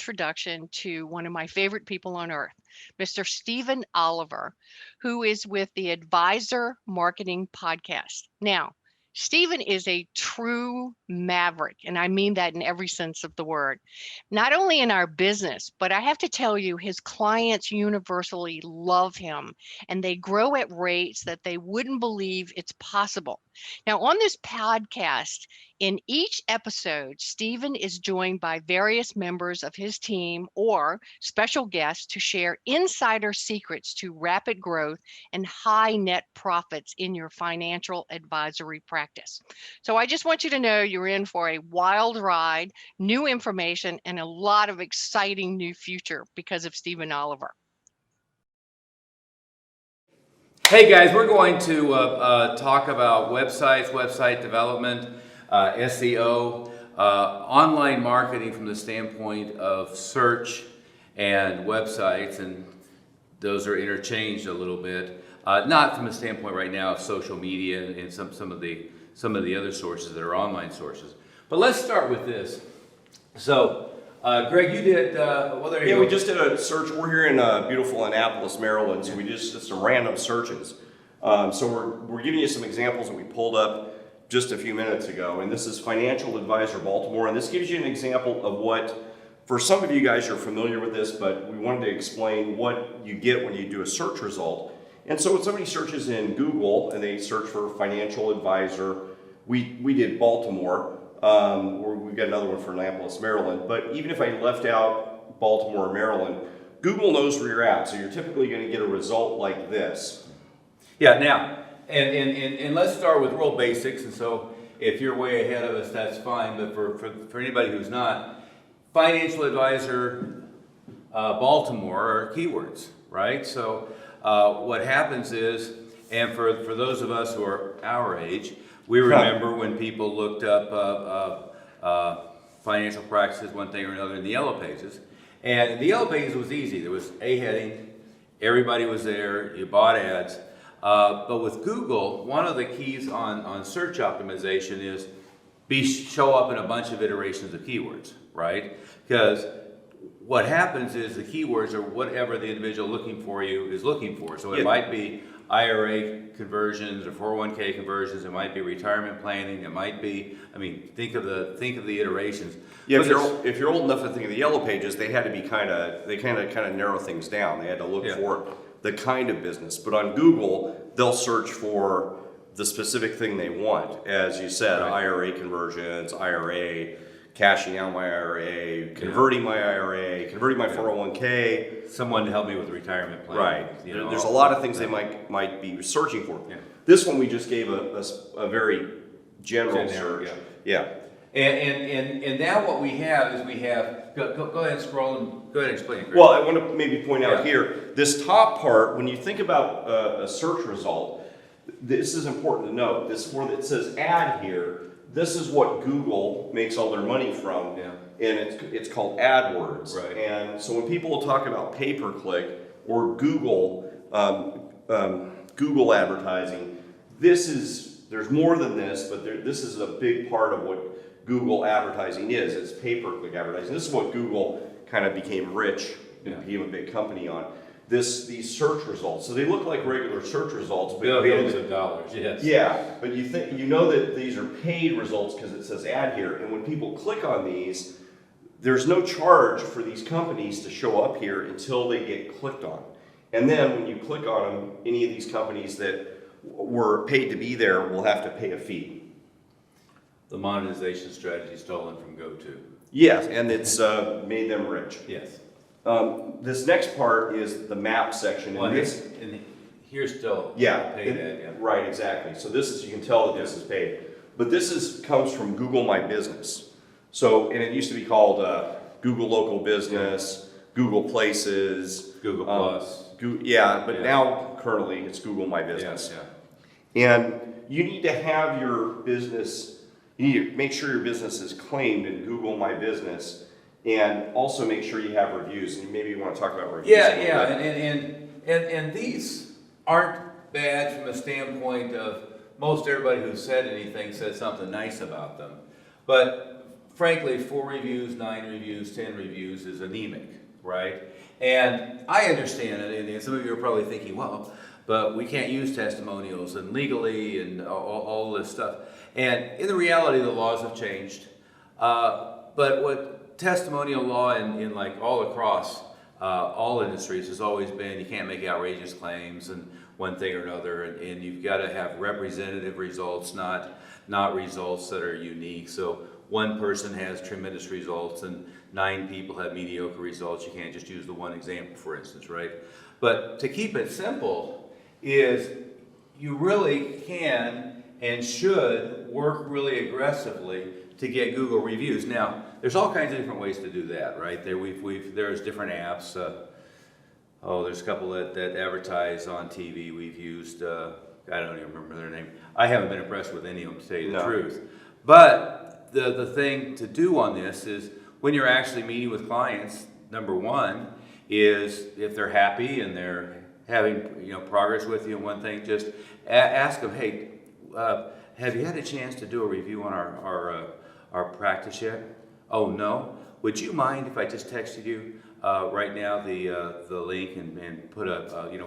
introduction to one of my favorite people on earth, Mr. Stephen Oliver, who is with the Advisor Marketing Podcast. Now, Stephen is a true maverick, and I mean that in every sense of the word. Not only in our business, but I have to tell you, his clients universally love him, and they grow at rates that they wouldn't believe it's possible. Now, on this podcast, in each episode, Stephen is joined by various members of his team or special guests to share insider secrets to rapid growth and high net profits in your financial advisory practice. So I just want you to know you're in for a wild ride, new information, and a lot of exciting new future because of Stephen Oliver. Hey guys, we're going to talk about websites, website development, SEO, online marketing from the standpoint of search and websites, and those are interchanged a little bit. Not from the standpoint right now of social media and some of the other sources that are online sources. But let's start with this. So, Greg, you did. Well, there you go. We just did a search. We're here in beautiful Annapolis, Maryland, so we just some random searches. So we're giving you some examples that we pulled up just a few minutes ago, and this is Financial Advisor Baltimore, and this gives you an example of what, for some of you guys, you're familiar with this, but we wanted to explain what you get when you do a search result. And so when somebody searches in Google and they search for financial advisor, we did Baltimore, or we've got another one for Annapolis, Maryland, but even if I left out Baltimore or Maryland, Google knows where you're at, so you're typically going to get a result like this. Yeah, now, and let's start with real basics, and so if you're way ahead of us, that's fine, but for anybody who's not, financial advisor Baltimore are keywords, right? So what happens is, and for those of us who are our age, we remember when people looked up financial practices, one thing or another, in the Yellow Pages. And the Yellow Pages was easy. There was a heading, everybody was there, you bought ads. But with Google, one of the keys on search optimization is show up in a bunch of iterations of keywords, right? Because what happens is the keywords are whatever the individual looking for you is looking for. So it might be IRA conversions or 401k conversions. It might be retirement planning. It might be, I mean, think of the iterations. Yeah, if you're old enough to think of the Yellow Pages, they had to be kind of narrow things down. They had to look for the kind of business. But on Google, they'll search for the specific thing they want. As you said, IRA conversions, IRA, cashing out my IRA, converting my IRA, converting my 401k. Someone to help me with retirement plan. Right. There's a lot of things they might be searching for. Yeah. This one we just gave a very general search. Yeah. And now what we have is go ahead and scroll and go ahead and explain it, Chris. Well, I want to maybe point out here, this top part, when you think about a search result, this is important to note. This where it says ad here, this is what Google makes all their money from, and it's called AdWords. Right. And so when people talk about pay-per-click or Google Google advertising, there's more than this, but this is a big part of what Google advertising is. It's pay-per-click advertising. This is what Google kind of became rich and became a big company on. These search results. So they look like regular search results, but billions of dollars. Yes. Yeah, but you know that these are paid results because it says ad here. And when people click on these, there's no charge for these companies to show up here until they get clicked on. And then when you click on them, any of these companies that were paid to be there will have to pay a fee. The monetization strategy stolen from GoTo. Yes, and it's made them rich. Yes. This next part is the map section. Well, and here's still paid ad. Right, exactly. So this is, you can tell that this is paid. But this comes from Google My Business. So, and it used to be called Google Local Business, Google Places. Google Plus. But now currently it's Google My Business. And you need to have your business, you need to make sure your business is claimed in Google My Business, and also make sure you have reviews. And maybe you want to talk about reviews. And these aren't bad from a standpoint of most everybody who said anything said something nice about them. But frankly, 4 reviews, 9 reviews, 10 reviews is anemic, right? And I understand it, and some of you are probably thinking, well, but we can't use testimonials and legally and all this stuff. And in the reality, the laws have changed. But what testimonial law in like all across all industries has always been, you can't make outrageous claims and one thing or another, and you've got to have representative results, not results that are unique. So one person has tremendous results and 9 people have mediocre results. You can't just use the one example, for instance, right? But to keep it simple is you really can and should work really aggressively to get Google reviews. Now, there's all kinds of different ways to do that, right? There's different apps. There's a couple that advertise on TV we've used. I don't even remember their name. I haven't been impressed with any of them, to tell you the truth. But the thing to do on this is when you're actually meeting with clients, number one is if they're happy and they're having progress with you in one thing, just ask them, hey, have you had a chance to do a review on our practice yet? Oh, no? Would you mind if I just texted you right now the link and put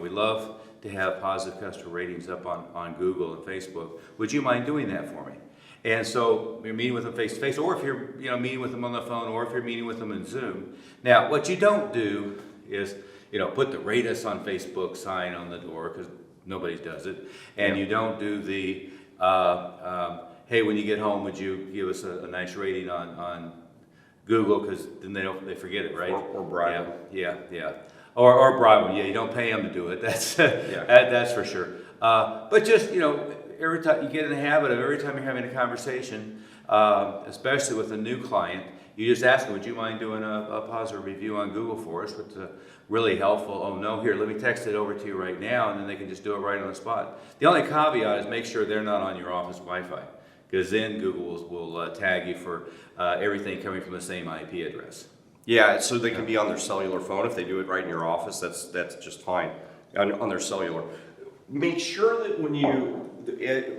we love to have positive customer ratings up on Google and Facebook. Would you mind doing that for me? And so you're meeting with them face to face, or if you're meeting with them on the phone, or if you're meeting with them in Zoom. Now, what you don't do is put the rate us on Facebook sign on the door, because nobody does it, and you don't do the hey, when you get home, would you give us a nice rating on Google, because then they forget it, right? Or bribe them. Yeah. Or bribe them. Yeah, you don't pay them to do it. That's that's for sure. But just every time you get in the habit of every time you're having a conversation, especially with a new client, you just ask them, would you mind doing a positive review on Google for us? Which is really helpful. Oh no, here, let me text it over to you right now, and then they can just do it right on the spot. The only caveat is make sure they're not on your office Wi-Fi, because then Google will tag you for everything coming from the same IP address. Yeah, so they can be on their cellular phone. If they do it right in your office, that's just fine on their cellular. Make sure that when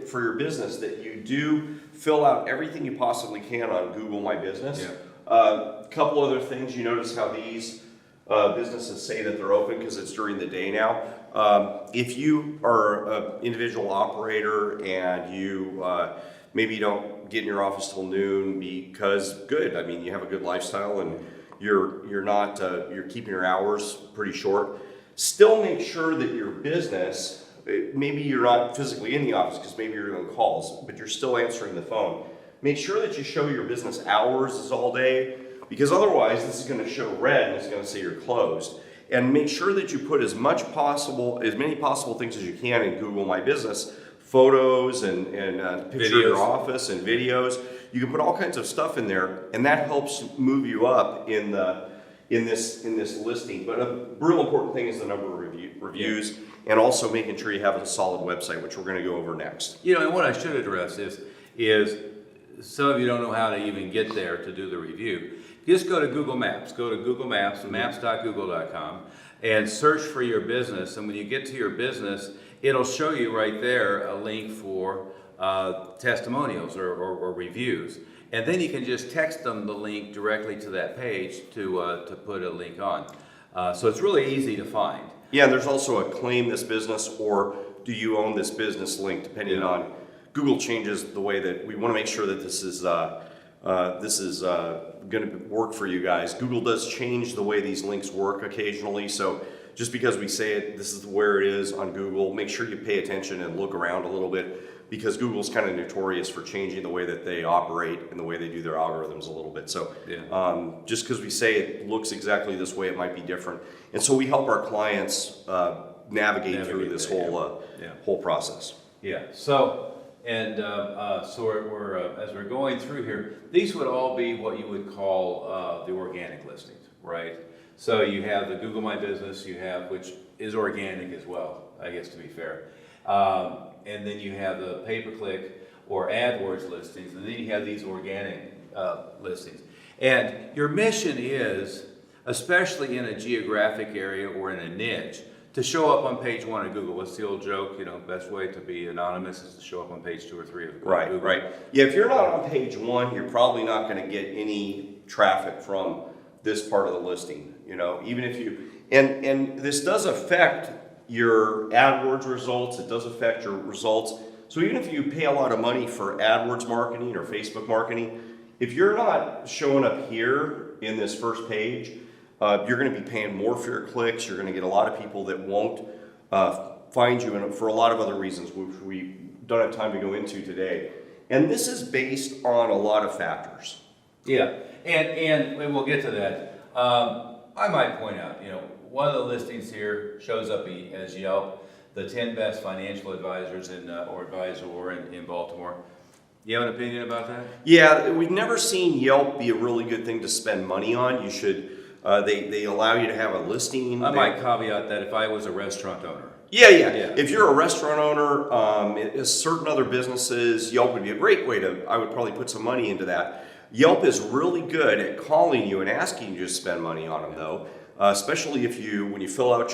for your business, that you do fill out everything you possibly can on Google My Business. A couple other things. You notice how these businesses say that they're open because it's during the day now. If you are an individual operator and you maybe you don't get in your office till noon because you have a good lifestyle and you're not you're keeping your hours pretty short, still make sure that your business, maybe you're not physically in the office because maybe you're doing calls, but you're still answering the phone. Make sure that you show your business hours is all day, because otherwise this is going to show red and it's going to say you're closed. And make sure that you put as many possible things as you can in Google My Business, photos and picture of your office and videos. You can put all kinds of stuff in there, and that helps move you up in this listing. But a real important thing is the number of reviews, and also making sure you have a solid website, which we're going to go over next. And what I should address is some of you don't know how to even get there to do the review. Just go to Google Maps. Go to Google Maps, maps.google.com, and search for your business. And when you get to your business, it'll show you right there a link for testimonials or reviews. And then you can just text them the link directly to that page to put a link on. So it's really easy to find. Yeah, and there's also a claim this business or do you own this business link, depending on Google changes the way that we want to make sure that this is going to work for you guys. Google does change the way these links work occasionally, so just because we say it, this is where it is on Google, make sure you pay attention and look around a little bit, because Google's kind of notorious for changing the way that they operate and the way they do their algorithms a little bit. So just because we say it looks exactly this way, it might be different. And so we help our clients navigate through this whole process. Yeah. So we're as we're going through here, these would all be what you would call the organic listings, right? So you have the Google My Business, which is organic as well, I guess, to be fair. And then you have the pay-per-click or AdWords listings, and then you have these organic listings. And your mission is, especially in a geographic area or in a niche, to show up on page 1 of Google. What's the old joke? You know, best way to be anonymous is to show up on page 2 or 3 of Google. Right, right. Yeah, if you're not on page 1, you're probably not going to get any traffic from this part of the listing. You know, even if you, and this does affect your AdWords results. It does affect your results. So even if you pay a lot of money for AdWords marketing or Facebook marketing, if you're not showing up here in this first page, you're going to be paying more for your clicks. You're going to get a lot of people that won't find you, and for a lot of other reasons, which we don't have time to go into today. And this is based on a lot of factors. Yeah, and we'll get to that. I might point out, you know, one of the listings here shows up as Yelp, the 10 best financial advisors in Baltimore. You have an opinion about that? Yeah, we've never seen Yelp be a really good thing to spend money on. You should, they allow you to have a listing. I might caveat that if I was a restaurant owner. Yeah. If you're a restaurant owner, certain other businesses, Yelp would be a great way to, I would probably put some money into that. Yelp is really good at calling you and asking you to spend money on them though, especially when you fill out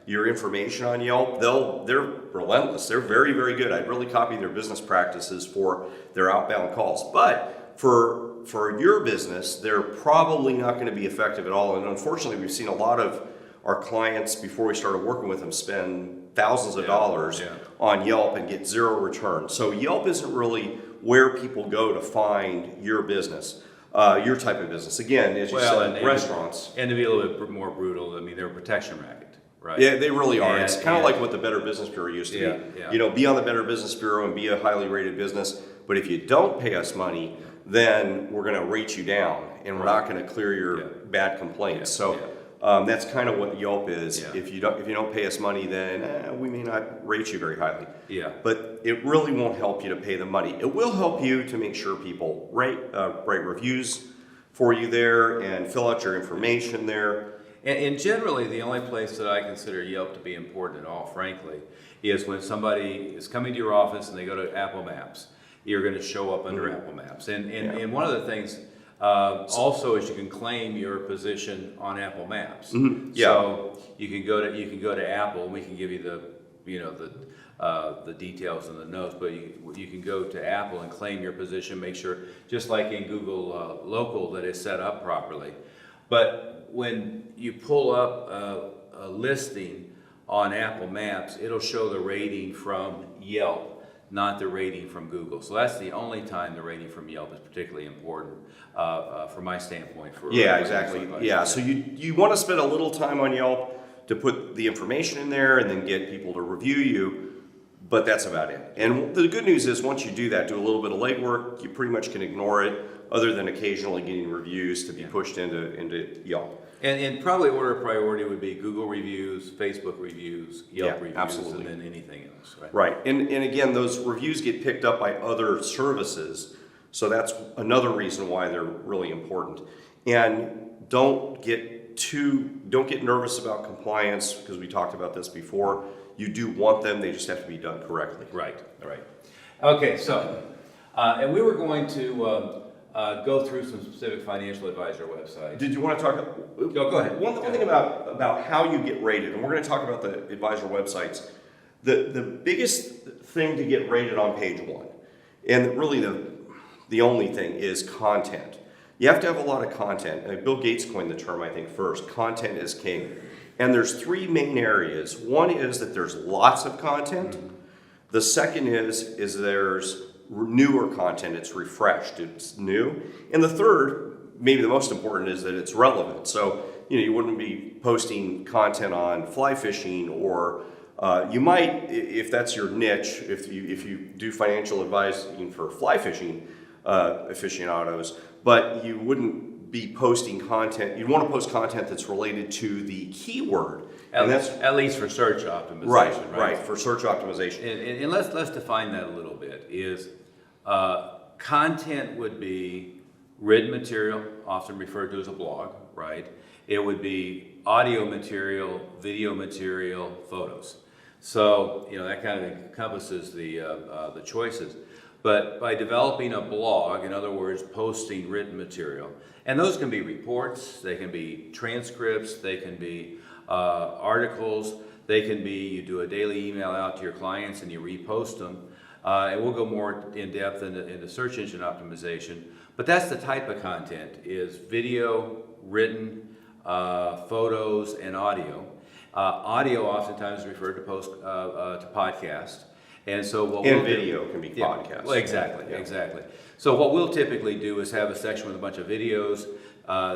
your information on Yelp, they're relentless. They're very, very good. I'd really copy their business practices for their outbound calls. But for your business, they're probably not going to be effective at all. And unfortunately, we've seen a lot of our clients, before we started working with them, spend thousands of dollars on Yelp and get zero return. So Yelp isn't really where people go to find your business, your type of business. Again, as you said, restaurants. And to be a little bit more brutal, I mean, they're a protection racket, right? Yeah, they really are. It's kind of like what the Better Business Bureau used to be. Yeah. You know, be on the Better Business Bureau and be a highly rated business. But if you don't pay us money, then we're going to rate you down, and we're not going to clear your bad complaints. So that's kind of what Yelp is. Yeah. If you don't pay us money, then we may not rate you very highly. Yeah. But it really won't help you to pay the money. It will help you to make sure people write reviews for you there and fill out your information there. And generally, the only place that I consider Yelp to be important at all, frankly, is when somebody is coming to your office and they go to Apple Maps. You're going to show up under Apple Maps. And one of the things also is you can claim your position on Apple Maps. So you can go to Apple, and we can give you the details and the notes, but you can go to Apple and claim your position, make sure, just like in Google Local, that it's set up properly. But when you pull up a listing on Apple Maps, it'll show the rating from Yelp, not the rating from Google. So that's the only time the rating from Yelp is particularly important from my standpoint. Exactly. Yeah, so you want to spend a little time on Yelp to put the information in there and then get people to review you, but that's about it. And the good news is once you do that, do a little bit of legwork, you pretty much can ignore it, other than occasionally getting reviews to be pushed into Yelp. And probably order of priority would be Google reviews, Facebook reviews, Yelp reviews, absolutely. and then anything else, right? Right, and again, those reviews get picked up by other services, so that's another reason why they're really important. And don't get nervous about compliance, because we talked about this before. You do want them, they just have to be done correctly. Right. Okay, so, and we were going to go through some specific financial advisor websites. Did you want to talk? Go ahead. One thing about how you get rated, and we're going to talk about the advisor websites. The biggest thing to get rated on page 1, and really the only thing, is content. You have to have a lot of content. Bill Gates coined the term, I think, first. Content is king. And there's 3 main areas. One is that there's lots of content. The second is there's newer content. It's refreshed. It's new. And the third, maybe the most important, is that it's relevant. So you wouldn't be posting content on fly fishing, or you might, if that's your niche, if you do financial advising for fly fishing aficionados, but you wouldn't be posting content. You'd want to post content that's related to the keyword. And that's at least for search optimization, right, for search optimization. And let's define that a little bit. Is content would be written material, often referred to as a blog, right? It would be audio material, video material, photos. So that kind of encompasses the choices. But by developing a blog, in other words, posting written material, and those can be reports, they can be transcripts, they can be articles, They can be, you do a daily email out to your clients and you repost them. And we'll go more in depth into search engine optimization. But that's the type of content, is video, written, photos, and audio. Audio oftentimes is referred to podcast. And so what And we'll do- video can be podcast. Well, exactly, Yeah. exactly. So what we'll typically do is have a section with a bunch of videos.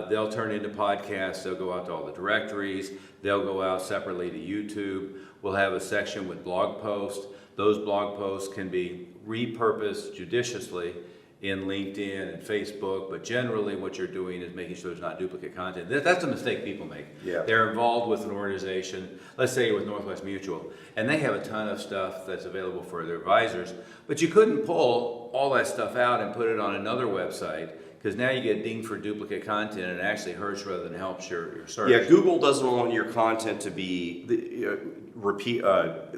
They'll turn into podcasts. They'll go out to all the directories. They'll go out separately to YouTube. We'll have a section with blog posts. Those blog posts can be repurposed judiciously in LinkedIn and Facebook, but generally what you're doing is making sure there's not duplicate content. That's a mistake people make. Yeah. They're involved with an organization, let's say you're with Northwest Mutual, and they have a ton of stuff that's available for their advisors, but you couldn't pull all that stuff out and put it on another website, because now you get dinged for duplicate content, and it actually hurts rather than helps your search. Yeah, Google doesn't want your content to be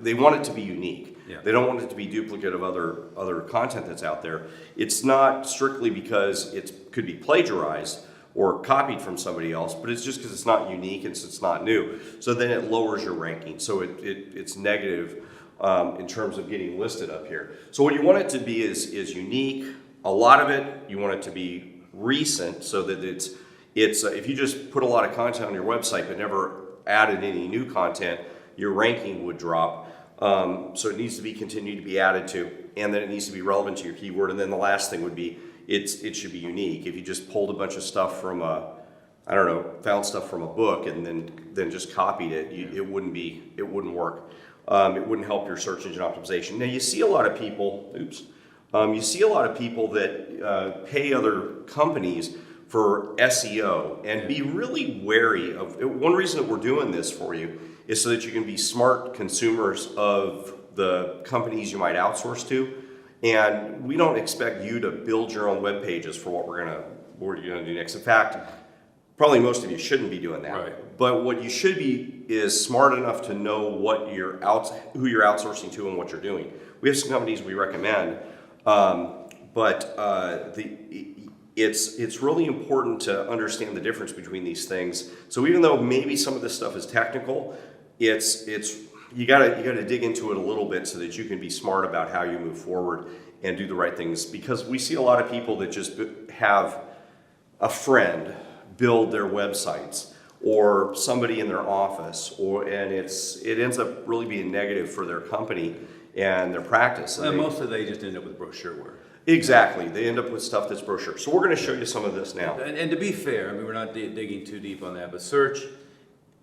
they want it to be unique. Yeah. They don't want it to be duplicate of other content that's out there. It's not strictly because it could be plagiarized or copied from somebody else, but it's just because it's not unique and it's not new. So then it lowers your ranking. So it's negative in terms of getting listed up here. So what you want it to be is unique. A lot of it, you want it to be recent, so that it's if you just put a lot of content on your website but never added any new content, your ranking would drop. So it needs to be continued to be added to, and then it needs to be relevant to your keyword. And then the last thing would be it should be unique. If you just pulled a bunch of stuff from found stuff from a book and then just copied it, it wouldn't work. It wouldn't help your search engine optimization. Now you see a lot of people. You see a lot of people that pay other companies for SEO, and be really wary of. One reason that we're doing this for you is so that you can be smart consumers of the companies you might outsource to. And we don't expect you to build your own web pages for what we're gonna do next. In fact, probably most of you shouldn't be doing that. Right. But what you should be is smart enough to know who you're outsourcing to and what you're doing. We have some companies we recommend, it's really important to understand the difference between these things. So even though maybe some of this stuff is technical, you gotta dig into it a little bit so that you can be smart about how you move forward and do the right things. Because we see a lot of people that just have a friend build their websites, or somebody in their office, and it ends up really being negative for their company and their practice. And mostly they just end up with brochureware. Exactly, they end up with stuff that's brochure. So we're going to show you some of this now. And to be fair, I mean, we're not digging too deep on that, but search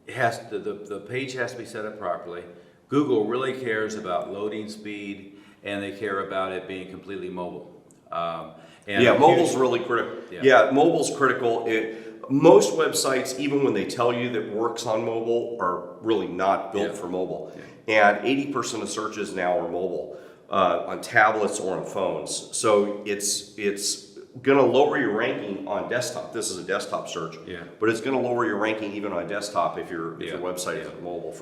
the page has to be set up properly. Google really cares about loading speed, and they care about it being completely mobile. Mobile's really critical. Yeah. Mobile's critical. Most websites, even when they tell you that works on mobile, are really not built for mobile. Yeah. And 80% of searches now are mobile, on tablets or on phones. So it's going to lower your ranking on desktop. This is a desktop search, but it's going to lower your ranking even on desktop if your website isn't mobile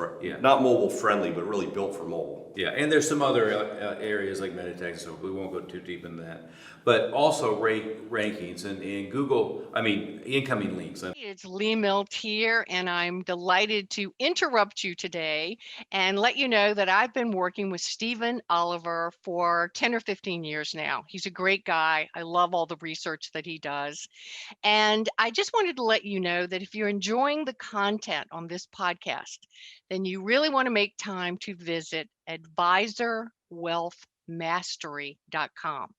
not mobile friendly, but really built for mobile. Yeah, and there's some other areas like meta tags, so we won't go too deep into that. But also rate rankings and Google, incoming links. It's Lee Milt here, and I'm delighted to interrupt you today and let you know that I've been working with Stephen Oliver for 10 or 15 years now. He's a great guy. I love all the research that he does. And I just wanted to let you know that if you're enjoying the content on this podcast, then you really want to make time to visit advisorwealthmastery.com.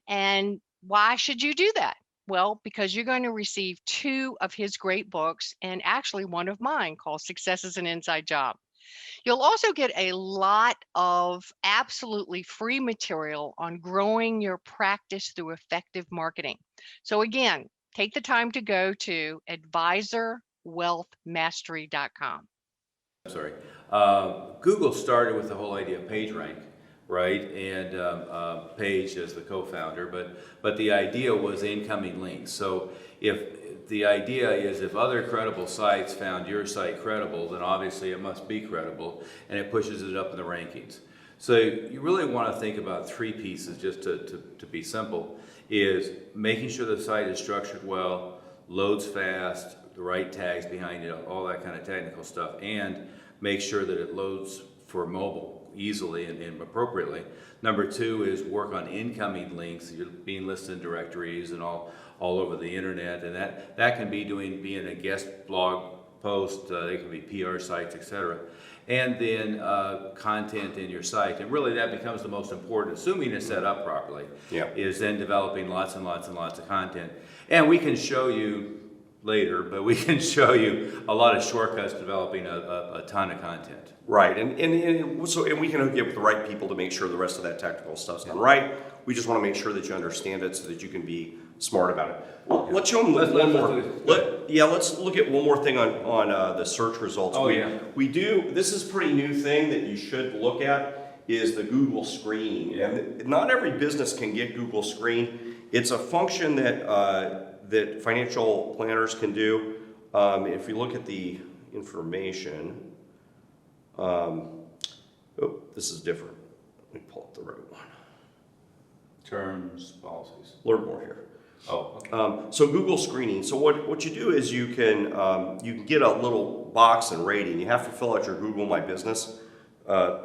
And why should you do that? Well, because you're going to receive 2 of his great books, and actually one of mine called Success is an Inside Job. You'll also get a lot of absolutely free material on growing your practice through effective marketing. So again, take the time to go to advisorwealthmastery.com. Google started with the whole idea of PageRank, right? And Page as the co-founder, but the idea was incoming links. So if the idea is if other credible sites found your site credible, then obviously it must be credible, and it pushes it up in the rankings. So you really want to think about 3 pieces, just to be simple, is making sure the site is structured well, loads fast, the right tags behind it, all that kind of technical stuff, and make sure that it loads for mobile easily and appropriately. Number two is work on incoming links. You're being listed in directories and all over the internet, and that can be being a guest blog post. They can be PR sites, etc. And then content in your site, and really that becomes the most important, assuming it's set up properly. Yeah. Is then developing lots and lots and lots of content, and we can show you later, but we can show you a lot of shortcuts developing a ton of content. Right, and we can hook you up with the right people to make sure the rest of that technical stuff's done right. We just want to make sure that you understand it so that you can be smart about it. Well, let's show them one more. Let's look at one more thing on the search results. We do. This is a pretty new thing that you should look at is the Google Screen, and not every business can get Google Screen. It's a function that financial planners can do. If you look at the information. This is different. Let me pull up the right one. Terms, policies. Learn more here. Oh, okay. So Google Screening. So what you do is you can get a little box and rating. You have to fill out your Google My Business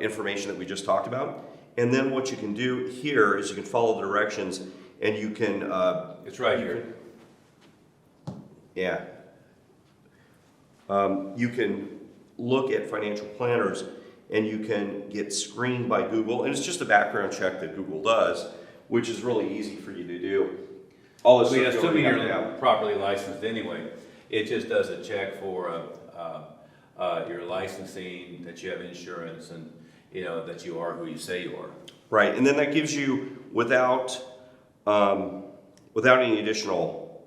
information that we just talked about. And then what you can do here is you can follow the directions and you can... it's right here. Yeah. You can look at financial planners and you can get screened by Google, and it's just a background check that Google does, which is really easy for you to do. All this stuff Assuming you you're have to properly licensed anyway, it just does a check for your licensing, that you have insurance, and that you are who you say you are. Right, and then that gives you without any additional.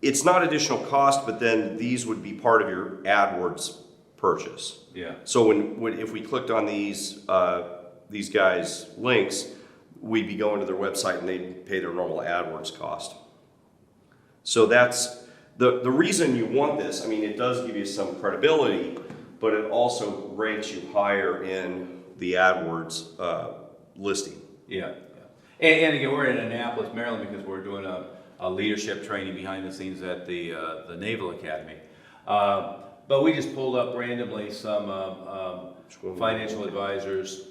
It's not additional cost, but then these would be part of your AdWords purchase. Yeah. So if we clicked on these guys' links, we'd be going to their website and they'd pay their normal AdWords cost. So that's the reason you want this. I mean, it does give you some credibility, but it also ranks you higher in the AdWords listing. Yeah. And again, we're in Annapolis, Maryland, because we're doing a leadership training behind the scenes at the Naval Academy. But we just pulled up randomly some financial advisors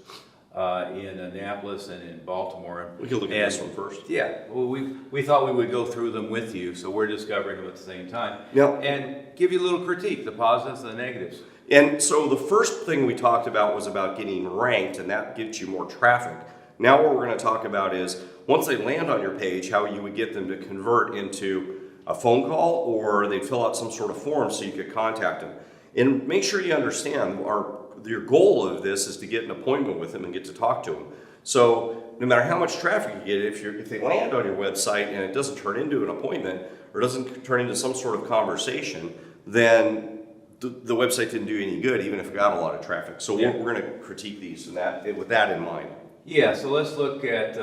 in Annapolis and in Baltimore. We can look at this one first. Yeah, well, we thought we would go through them with you, so we're discovering them at the same time. Yep. And give you a little critique, the positives and the negatives. And so the first thing we talked about was about getting ranked, and that gets you more traffic. Now what we're going to talk about is once they land on your page, how you would get them to convert into a phone call, or they'd fill out some sort of form so you could contact them. And make sure you understand your goal of this is to get an appointment with them and get to talk to them. So no matter how much traffic you get, if they land on your website and it doesn't turn into an appointment or doesn't turn into some sort of conversation, then the website didn't do any good, even if it got a lot of traffic. So we're going to critique these with that in mind. Yeah, so let's look at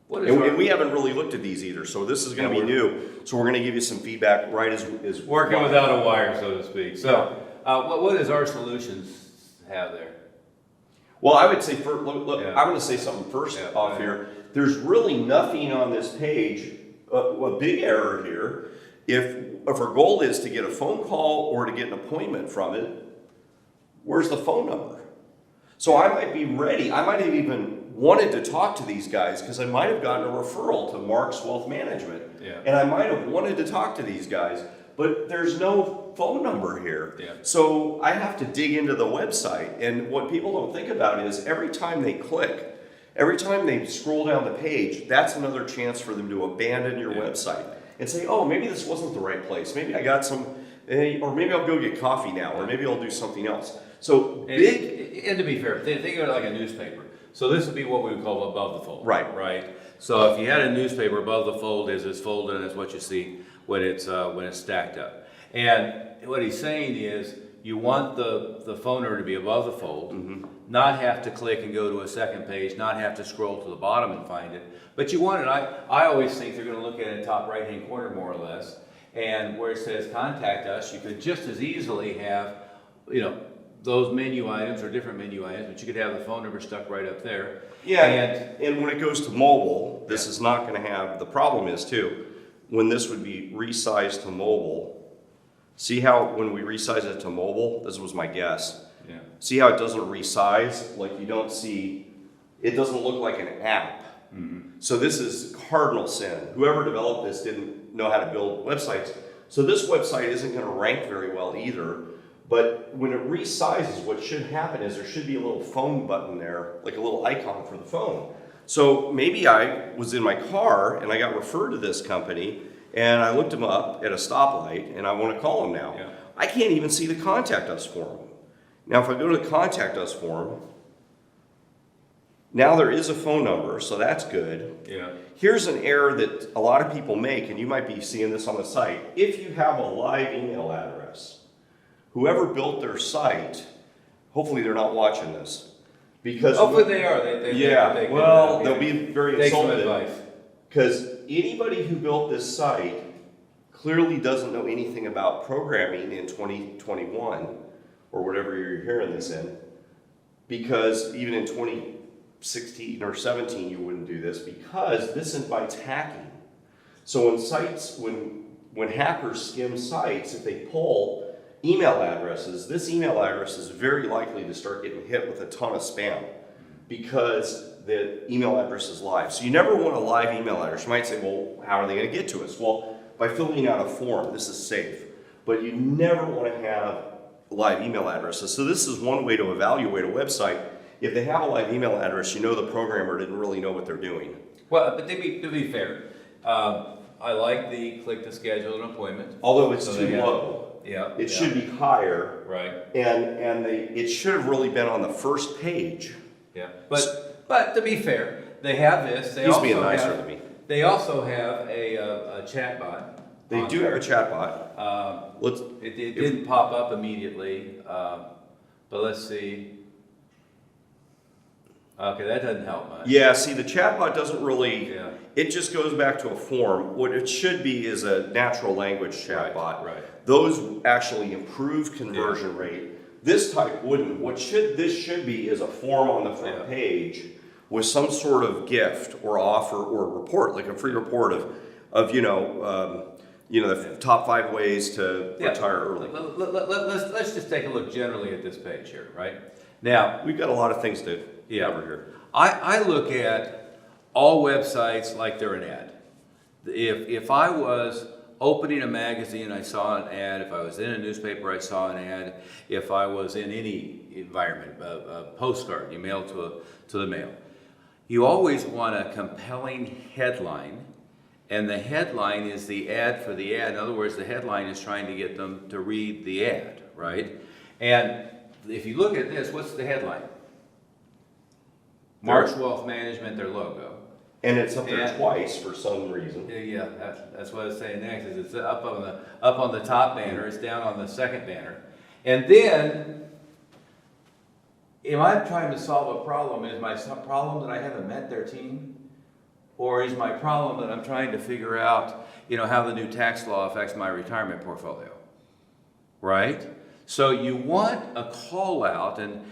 and we haven't really looked at these either, so this is going to be new. So we're going to give you some feedback right as working without a wire, so to speak. So what does our solutions have there? Well, I would say look, I'm going to say something first off here. There's really nothing on this page, a big error here. If our goal is to get a phone call or to get an appointment from it, where's the phone number? So I might be ready. I might have even wanted to talk to these guys because I might have gotten a referral to Mark's Wealth Management. Yeah. And I might have wanted to talk to these guys, but there's no phone number here. Yeah. So I have to dig into the website. And what people don't think about is every time they click, every time they scroll down the page, that's another chance for them to abandon your website and say, oh, maybe this wasn't the right place. Maybe I got some, or maybe I'll go get coffee now, or maybe I'll do something else. So and to be fair, think of it like a newspaper. So this would be what we would call above the fold. Right. So if you had a newspaper, above the fold is it's folded and it's what you see when it's stacked up. And what he's saying is you want the phone number to be above the fold, not have to click and go to a second page, not have to scroll to the bottom and find it. But you want it, I always think they're going to look at it in the top right-hand corner more or less. And where it says contact us, you could just as easily have, those menu items or different menu items, but you could have the phone number stuck right up there. Yeah, and when it goes to mobile, this is not going to have, the problem is too, when this would be resized to mobile, See how when we resize it to mobile, this was my guess. Yeah. See how it doesn't resize? Like you don't see, it doesn't look like an app. So this is cardinal sin. Whoever developed this didn't know how to build websites. So this website isn't going to rank very well either. But when it resizes, what should happen is there should be a little phone button there, like a little icon for the phone. So maybe I was in my car and I got referred to this company and I looked them up at a stoplight and I want to call them now. Yeah. I can't even see the contact us form. Now if I go to the contact us form, now there is a phone number, so that's good. Yeah. Here's an error that a lot of people make, and you might be seeing this on the site. If you have a live email address, whoever built their site, hopefully they're not watching this. Because Hopefully they are. they'll be very take some insulted. advice. Because anybody who built this site clearly doesn't know anything about programming in 2021, or whatever you're hearing this in. Because even in 2016 or 17, you wouldn't do this, because this invites hacking. So when hackers skim sites, if they pull email addresses, this email address is very likely to start getting hit with a ton of spam because the email address is live. So you never want a live email address. You might say, well, how are they going to get to us? Well, by filling out a form. This is safe. But you never want to have live email addresses. So this is one way to evaluate a website. If they have a live email address, you know the programmer didn't really know what they're doing. Well, but to be fair, I like the click to schedule an appointment. Although it's So too they have- low. Yeah. It should be higher. Right. And it should have really been on the first page. Yeah. But to be fair, they have this. They He's also being nicer have, than me. They also have a chat bot. They do have a chatbot. It didn't pop up immediately, but let's see. Okay, that doesn't help much. Yeah, see, the chatbot doesn't really, Yeah. it just goes back to a form. What it should be is a natural language chatbot. Right. Those actually improve conversion rate. This type wouldn't. This should be is a form on the front page with some sort of gift or offer or report, like a free report of the top 5 ways to retire early. Let's just take a look generally at this page here, right? Now, We've got a lot of things to cover here. I look at all websites like they're an ad. If I was opening a magazine, I saw an ad. If I was in a newspaper, I saw an ad. If I was in any environment, a postcard you mail to the mail, you always want a compelling headline, and the headline is the ad for the ad. In other words, the headline is trying to get them to read the ad, right? And if you look at this, what's the headline? March Wealth Management, their logo. And it's up there Yeah. twice for some reason. Yeah, that's what I was saying next. Is it's up on the top banner, it's down on the second banner, and then, am I trying to solve a problem? Is my problem that I haven't met their team, or is my problem that I'm trying to figure out, how the new tax law affects my retirement portfolio, right? So you want a call out, and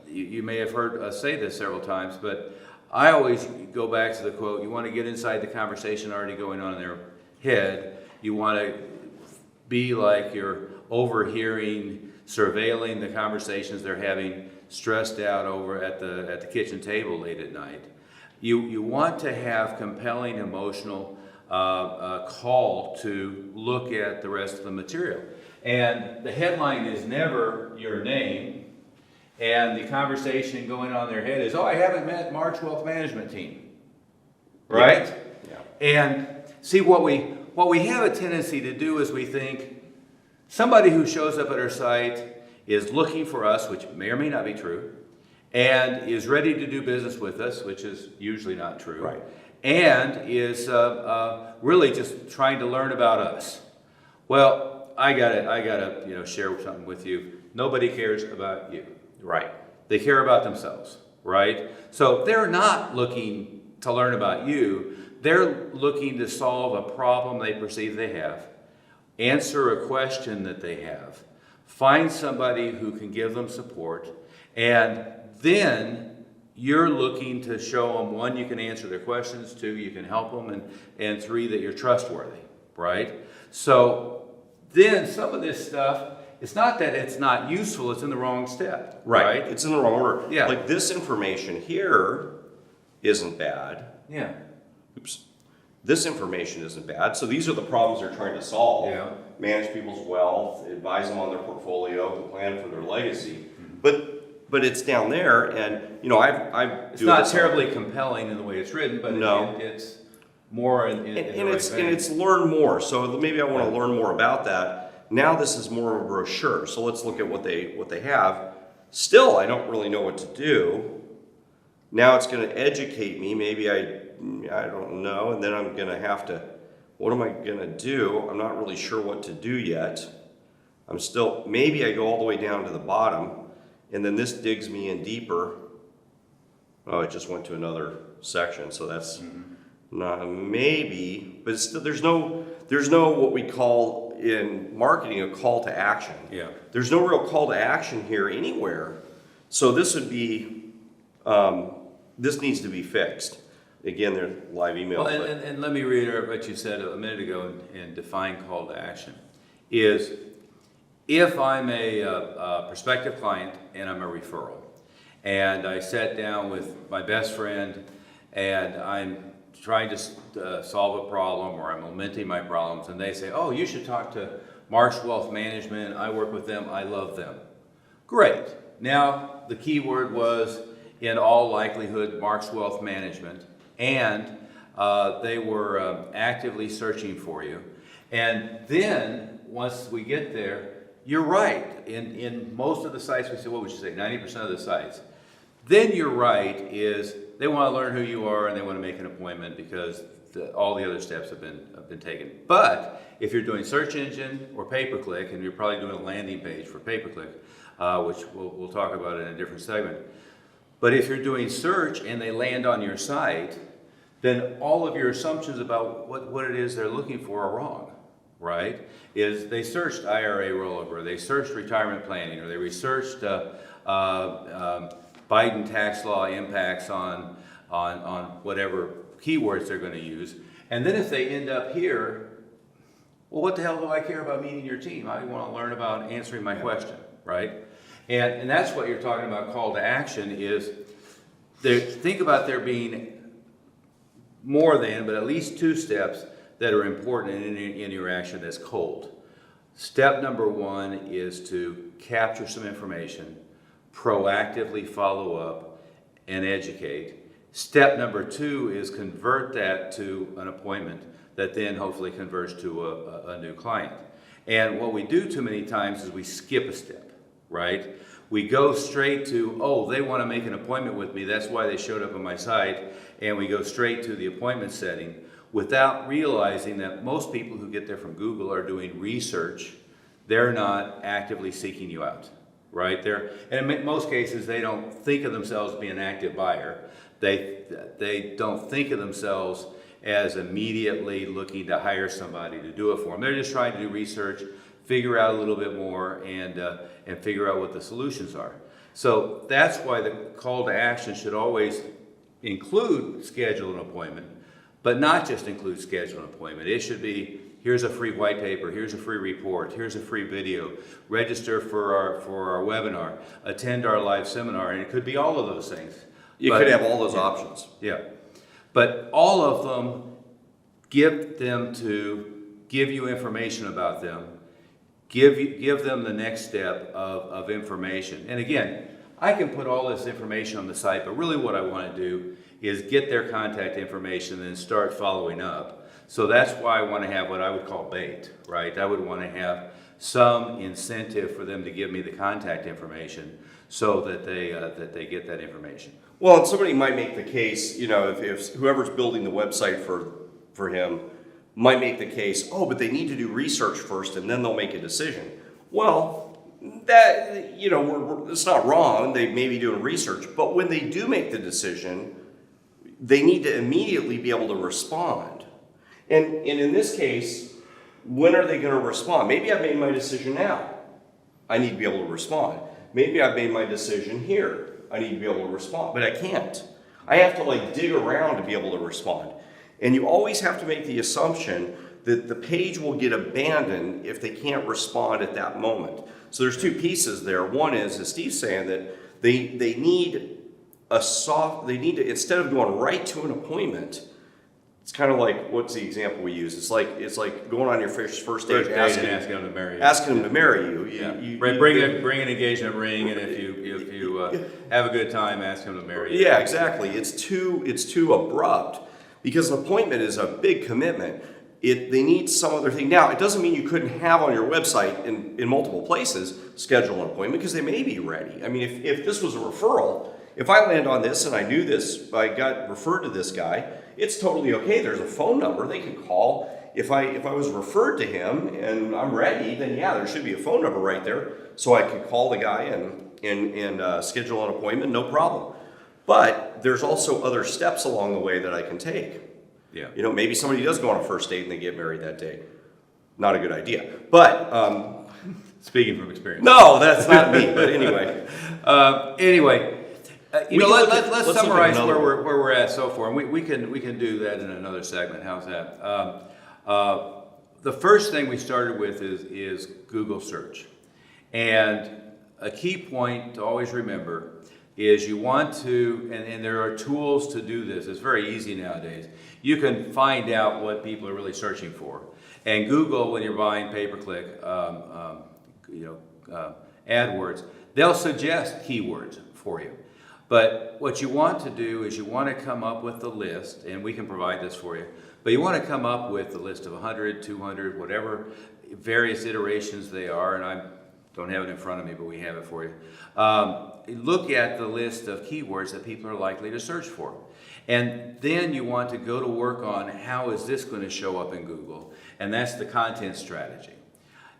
you may have heard us say this several times, but I always go back to the quote, you want to get inside the conversation already going on in their head. You want to be like you're overhearing, surveilling the conversations they're having, stressed out over at the kitchen table late at night. You want to have compelling emotional call to look at the rest of the material. And the headline is never your name. And the conversation going on in their head is, I haven't met March Wealth Management team, right? Yeah. And see, what we have a tendency to do is we think somebody who shows up at our site is looking for us, which may or may not be true, and is ready to do business with us, which is usually not true, Right. and is really just trying to learn about us. Well, I gotta share something with you. Nobody cares about you. Right. They care about themselves, right? So they're not looking to learn about you. They're looking to solve a problem they perceive they have, answer a question that they have, find somebody who can give them support, and then you're looking to show them, 1, you can answer their questions, 2, you can help them, and 3, that you're trustworthy, right? So then some of this stuff, it's not that it's not useful, it's in the wrong step. Right. It's in the wrong order. Yeah. Like this information here isn't bad. Yeah. Oops. This information isn't bad. So these are the problems they're trying to solve. Yeah. Manage people's wealth, advise them on their portfolio, and plan for their legacy. But it's down there, and you know I've It's not terribly compelling in the way it's written, but No. it's more in the and right it's vein. and it's learn more. So maybe I want to learn more about that. Now this is more of a brochure. So let's look at what they have. Still, I don't really know what to do. Now it's going to educate me. Maybe I don't know, and then I'm going to have to. What am I going to do? I'm not really sure what to do yet. I'm still. Maybe I go all the way down to the bottom. And then this digs me in deeper. Oh, it just went to another section, so that's not maybe, but it's still, there's no what we call in marketing a call to action. Yeah. There's no real call to action here anywhere. So this would be, this needs to be fixed. Again, there's live email. Well, and let me reiterate what you said a minute ago and define call to action. Is if I'm a prospective client and I'm a referral, and I sat down with my best friend and I'm trying to solve a problem, or I'm lamenting my problems, and they say, oh, you should talk to Marsh Wealth Management, I work with them, I love them. Great. Now, the key word was, in all likelihood, Marsh Wealth Management, and they were actively searching for you. And then, once we get there, you're right. In most of the sites, we say, what would you say, 90% of the sites. Then you're right, is they want to learn who you are and they want to make an appointment because all the other steps have been taken. But if you're doing search engine or pay-per-click, and you're probably doing a landing page for pay-per-click, which we'll talk about in a different segment. But if you're doing search and they land on your site, then all of your assumptions about what it is they're looking for are wrong. Right? Is they searched IRA rollover, they searched retirement planning, or they researched Biden tax law impacts on whatever keywords they're going to use. And then if they end up here, well, what the hell do I care about meeting your team? I want to learn about answering my question, right? And that's what you're talking about call to action is think about there being more than, but at least two steps that are important in any interaction that's cold. Step number one is to capture some information, proactively follow up, and educate. Step number two is convert that to an appointment that then hopefully converts to a new client. And what we do too many times is we skip a step, right? We go straight to, oh, they want to make an appointment with me, that's why they showed up on my site, and we go straight to the appointment setting, without realizing that most people who get there from Google are doing research. They're not actively seeking you out, right? And in most cases, they don't think of themselves as being an active buyer. They don't think of themselves as immediately looking to hire somebody to do it for them. They're just trying to do research, figure out a little bit more, and figure out what the solutions are. So that's why the call to action should always include schedule an appointment, but not just include schedule an appointment. It should be, here's a free white paper, here's a free report, here's a free video, register for our webinar, attend our live seminar, and it could be all of those things. You could have all those options. Yeah. But all of them give you information about them, give them the next step of information. And again, I can put all this information on the site, but really what I want to do is get their contact information and then start following up. So that's why I want to have what I would call bait, right? I would want to have some incentive for them to give me the contact information so that they get that information. Well, and somebody might make the case, you know, if whoever's building the website for him might make the case, oh, but they need to do research first and then they'll make a decision. Well, that, you know, it's not wrong. They may be doing research, but when they do make the decision, they need to immediately be able to respond. And in this case, when are they going to respond? Maybe I've made my decision now. I need to be able to respond. Maybe I've made my decision here. I need to be able to respond, but I can't. I have to dig around to be able to respond. And you always have to make the assumption that the page will get abandoned if they can't respond at that moment. So there's two pieces there. One is, as Steve's saying, that they need to, instead of going right to an appointment, it's kind of like, what's the example we use? It's like going on your first date, asking them to marry you. Asking them to marry you. Bring an engagement ring, and if you have a good time, ask them to marry you. Yeah, exactly. It's too abrupt, because an appointment is a big commitment. They need some other thing. Now, it doesn't mean you couldn't have on your website in multiple places schedule an appointment, because they may be ready. I mean, if this was a referral, if I land on this and I knew this, I got referred to this guy, it's totally okay. There's a phone number they can call. If I was referred to him and I'm ready, then yeah, there should be a phone number right there, so I could call the guy and schedule an appointment, no problem. But there's also other steps along the way that I can take. Yeah. You know, maybe somebody does go on a first date and they get married that day. Not a good idea. But speaking from experience. No, that's not me. But anyway. Let's summarize where we're at so far, and we can do that in another segment. How's that? The first thing we started with is Google search, and a key point to always remember is you want to, and there are tools to do this. It's very easy nowadays. You can find out what people are really searching for, and Google, when you're buying pay-per-click, AdWords, they'll suggest keywords for you. But what you want to do is you want to come up with the list, and we can provide this for you, but you want to come up with the list of 100, 200, whatever various iterations they are, and I don't have it in front of me, but we have it for you. Look at the list of keywords that people are likely to search for. And then you want to go to work on how is this going to show up in Google, and that's the content strategy.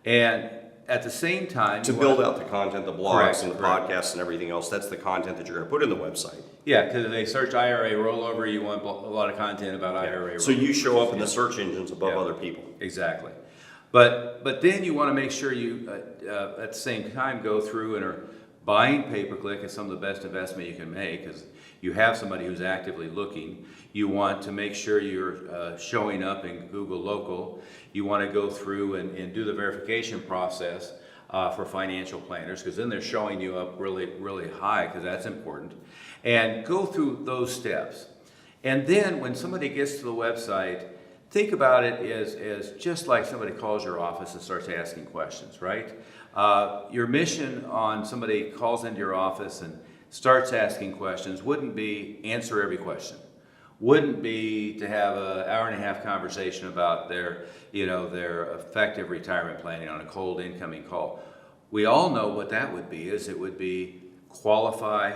And at the same time, to build out the content, the blogs and the podcasts and everything else, that's the content that you're going to put in the website. Yeah, because if they search IRA rollover, you want a lot of content about IRA rollover. So you show up in the search engines above other people. Exactly. But then you want to make sure you, at the same time, go through and are buying pay-per-click is some of the best investment you can make, because you have somebody who's actively looking. You want to make sure you're showing up in Google Local. You want to go through and do the verification process for financial planners, because then they're showing you up really, really high, because that's important. And go through those steps. And then when somebody gets to the website, think about it as just like somebody calls your office and starts asking questions, right? Your mission on somebody calls into your office and starts asking questions wouldn't be answer every question. Wouldn't be to have an hour-and-a-half conversation about their effective retirement planning on a cold incoming call. We all know what that would be. It would be qualify,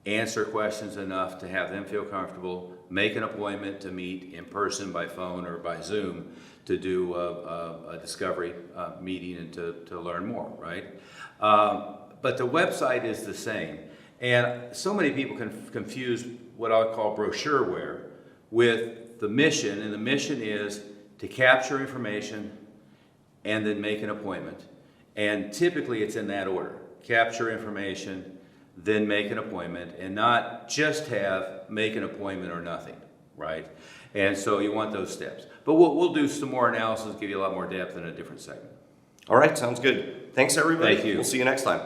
answer questions enough to have them feel comfortable, make an appointment to meet in person, by phone, or by Zoom to do a discovery meeting and to learn more, right? But the website is the same. And so many people confuse what I'll call brochureware with the mission, and the mission is to capture information and then make an appointment. And typically it's in that order: capture information, then make an appointment, and not just make an appointment or nothing, right? And so you want those steps. But we'll do some more analysis, give you a lot more depth in a different segment. All right, sounds good. Thanks, everybody. Thank you. We'll see you next time.